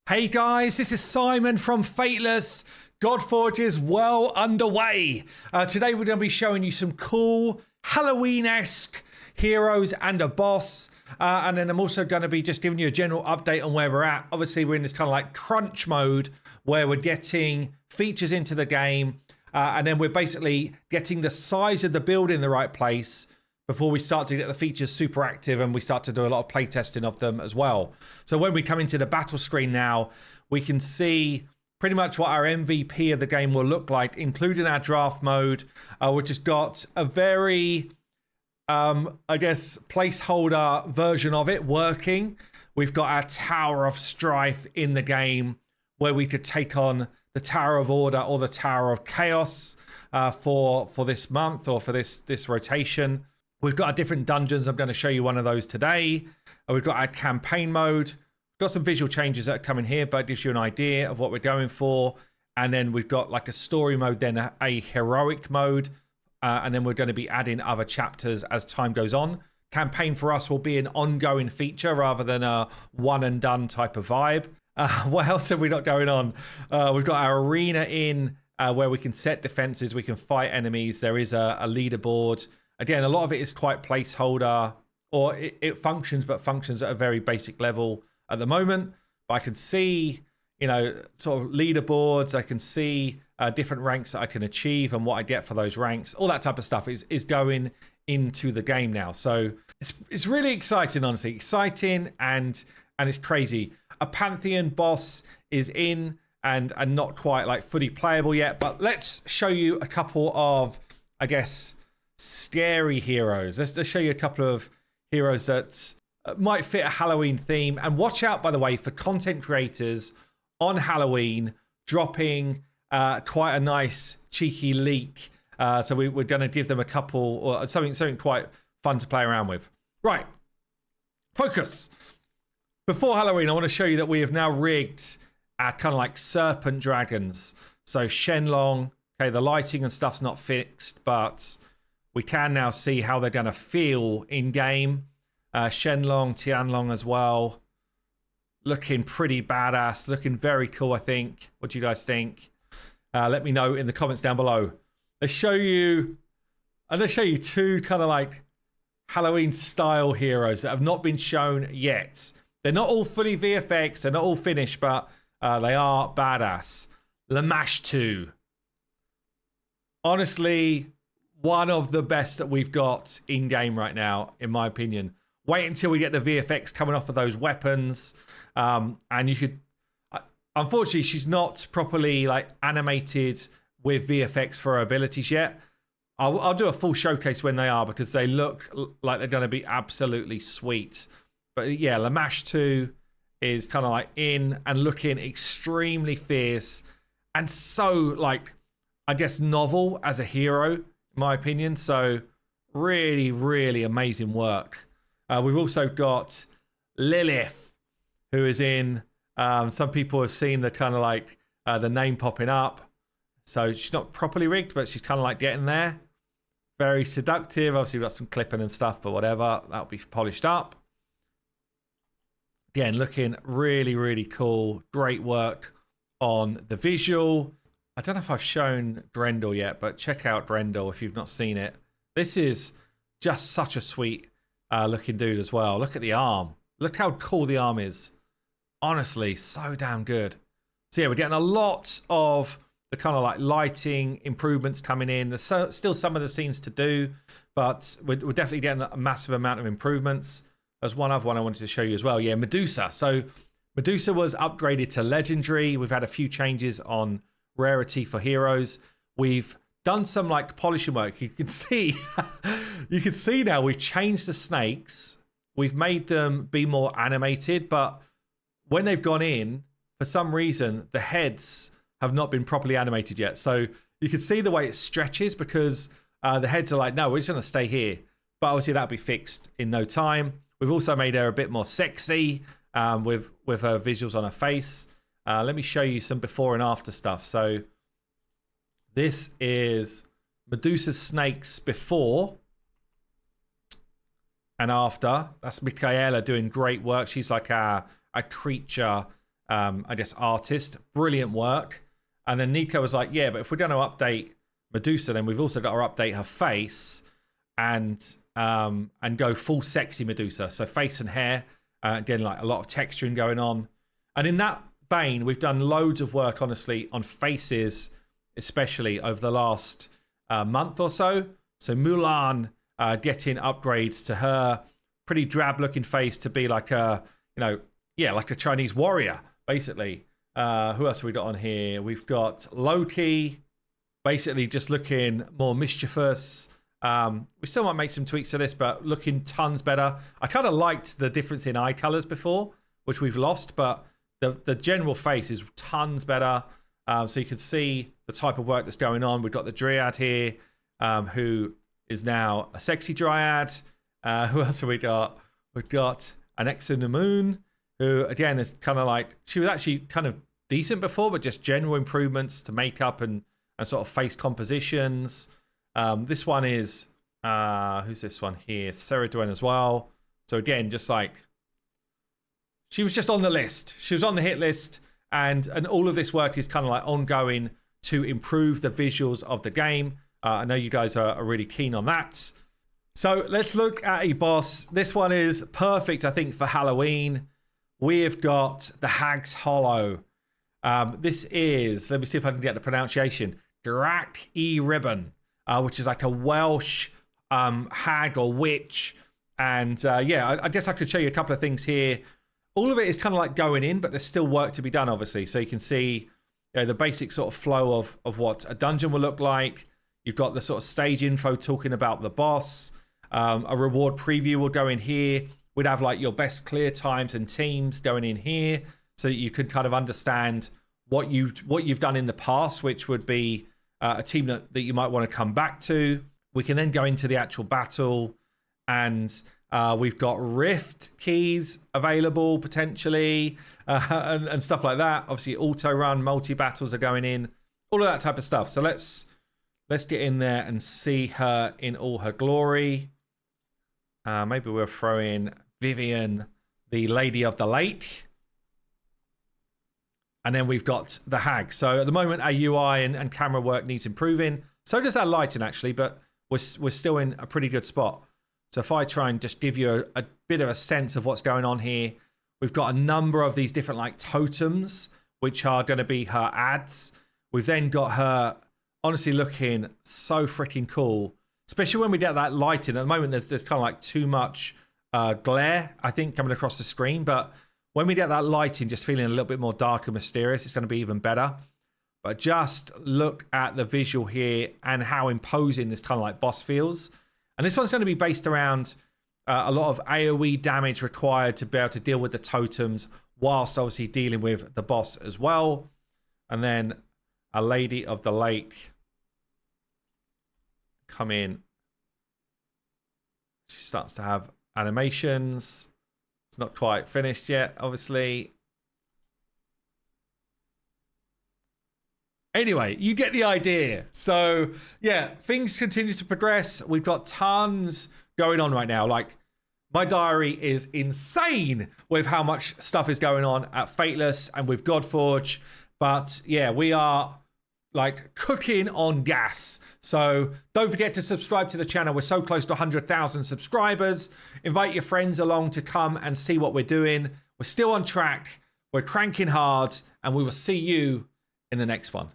Hey guys, this is Simon from Fateless. Godforge is well underway. Today we're going to be showing you some cool Halloween-esque heroes and a boss. And then I'm also going to be just giving you a general update on where we're at. Obviously, we're in this kind of like crunch mode where we're getting features into the game. And then we're basically getting the size of the build in the right place before we start to get the features super active and we start to do a lot of playtesting of them as well. So when we come into the battle screen now, we can see pretty much what our MVP of the game will look like, including our draft mode, which has got a very, I guess, placeholder version of it working. We've got our Tower of Strife in the game where we could take on the Tower of Order or the Tower of Chaos for this month or for this rotation. We've got our different dungeons. I'm going to show you one of those today. We've got our campaign mode. We've got some visual changes that are coming here, but it gives you an idea of what we're going for. And then we've got like a story mode, then a heroic mode. And then we're going to be adding other chapters as time goes on. Campaign for us will be an ongoing feature rather than a one and done type of vibe. What else have we got going on? We've got our arena in where we can set defenses. We can fight enemies. There is a leaderboard. Again, a lot of it is quite placeholder, or it functions, but functions at a very basic level at the moment. But I can see, you know, sort of leaderboards. I can see different ranks that I can achieve and what I get for those ranks. All that type of stuff is going into the game now. So it's really exciting, honestly. Exciting and it's crazy. A Pantheon boss is in and not quite like fully playable yet. But let's show you a couple of, I guess, scary heroes. Let's show you a couple of heroes that might fit a Halloween theme. And watch out, by the way, for content creators on Halloween dropping quite a nice cheeky leak. So we're going to give them a couple or something quite fun to play around with. Right, focus. Before Halloween, I want to show you that we have now rigged our kind of like serpent dragons. So Shenlong, okay, the lighting and stuff's not fixed, but we can now see how they're going to feel in game. Shenlong, Tianlong as well. Looking pretty badass. Looking very cool, I think. What do you guys think? Let me know in the comments down below. I'm going to show you two kind of like Halloween style heroes that have not been shown yet. They're not all fully VFX. They're not all finished, but they are badass. Lamash 2. Honestly, one of the best that we've got in game right now, in my opinion. Wait until we get the VFX coming off of those weapons, and you could. Unfortunately, she's not properly like animated with VFX for her abilities yet. I'll do a full showcase when they are because they look like they're going to be absolutely sweet. But yeah, Lamash 2 is kind of like in and looking extremely fierce and so like, I guess, novel as a hero, in my opinion. So really, really amazing work. We've also got Lilith, who is in, some people have seen the kind of like the name popping up. So she's not properly rigged, but she's kind of like getting there. Very seductive. Obviously, we've got some clipping and stuff, but whatever. That'll be polished up. Again, looking really, really cool. Great work on the visual. I don't know if I've shown Grendel yet, but check out Grendel if you've not seen it. This is just such a sweet looking dude as well. Look at the arm. Look how cool the arm is. Honestly, so damn good. So yeah, we're getting a lot of the kind of like lighting improvements coming in. There's still some of the scenes to do, but we're definitely getting a massive amount of improvements. There's one other one I wanted to show you as well. Yeah, Medusa. So Medusa was upgraded to Legendary. We've had a few changes on rarity for heroes. We've done some like polishing work. You can see now we've changed the snakes. We've made them be more animated, but when they've gone in, for some reason, the heads have not been properly animated yet. So you can see the way it stretches because the heads are like, no, we're just going to stay here. But obviously that'll be fixed in no time. We've also made her a bit more sexy with her visuals on her face. Let me show you some before and after stuff. So this is Medusa's snakes before and after. That's Michaela doing great work. She's like a creature I guess, artist. Brilliant work. And then Nico was like, yeah, but if we're going to update Medusa, then we've also got to update her face and go full sexy Medusa. So face and hair, again, like a lot of texturing going on. And in that vein, we've done loads of work, honestly, on faces, especially over the last month or so. So Mulan getting upgrades to her pretty drab looking face to be like a, like a Chinese warrior, basically. Who else have we got on here? We've got Loki, basically just looking more mischievous. We still might make some tweaks to this, but looking tons better. I kind of liked the difference in eye colors before, which we've lost, but the general face is tons better. So you can see the type of work that's going on. We've got the Dryad here, who is now a sexy Dryad. Who else have we got? We've got an X in the Moon, who again is kind of like, she was actually kind of decent before, but just general improvements to makeup and sort of face compositions. This one is, who's this one here? Sarah Dwayne as well. So again, just like, she was just on the list. She was on the hit list, and all of this work is kind of like ongoing to improve the visuals of the game. I know you guys are really keen on that. So let's look at a boss. This one is perfect, I think, for Halloween. We've got the Hag's Hollow. This is, let me see if I can get the pronunciation, Drac E Ribbon, which is like a Welsh hag or witch. And I guess I could show you a couple of things here. All of it is kind of like going in, but there's still work to be done, obviously. So you can see the basic sort of flow of what a dungeon will look like. You've got the sort of stage info talking about the boss. A reward preview will go in here. We'd have like your best clear times and teams going in here, so that you can kind of understand what you've done in the past, which would be a team that you might want to come back to. We can then go into the actual battle, and we've got rift keys available potentially, and stuff like that. Obviously, auto run, multi battles are going in, all of that type of stuff. So let's get in there and see her in all her glory. Maybe we'll throw in Vivian, the Lady of the Lake. And then we've got the Hag. So at the moment, our UI and camera work needs improving. So does our lighting, actually, but we're still in a pretty good spot. So if I try and just give you a bit of a sense of what's going on here, we've got a number of these different like totems, which are going to be her ads. We've then got her honestly looking so freaking cool, especially when we get that lighting. At the moment, there's kind of like too much glare, I think, coming across the screen. But when we get that lighting just feeling a little bit more dark and mysterious, it's going to be even better. But just look at the visual here and how imposing this kind of like boss feels. And this one's going to be based around a lot of AoE damage required to be able to deal with the totems, whilst obviously dealing with the boss as well. And then a Lady of the Lake come in. She starts to have animations. It's not quite finished yet, obviously. Anyway, you get the idea. So, yeah, things continue to progress. We've got tons going on right now. Like, my diary is insane with how much stuff is going on at Fateless and with Godforge. But, yeah, we are, like, cooking on gas. So, don't forget to subscribe to the channel. We're so close to 100,000 subscribers. Invite your friends along to come and see what we're doing. We're still on track. We're cranking hard. And we will see you in the next one.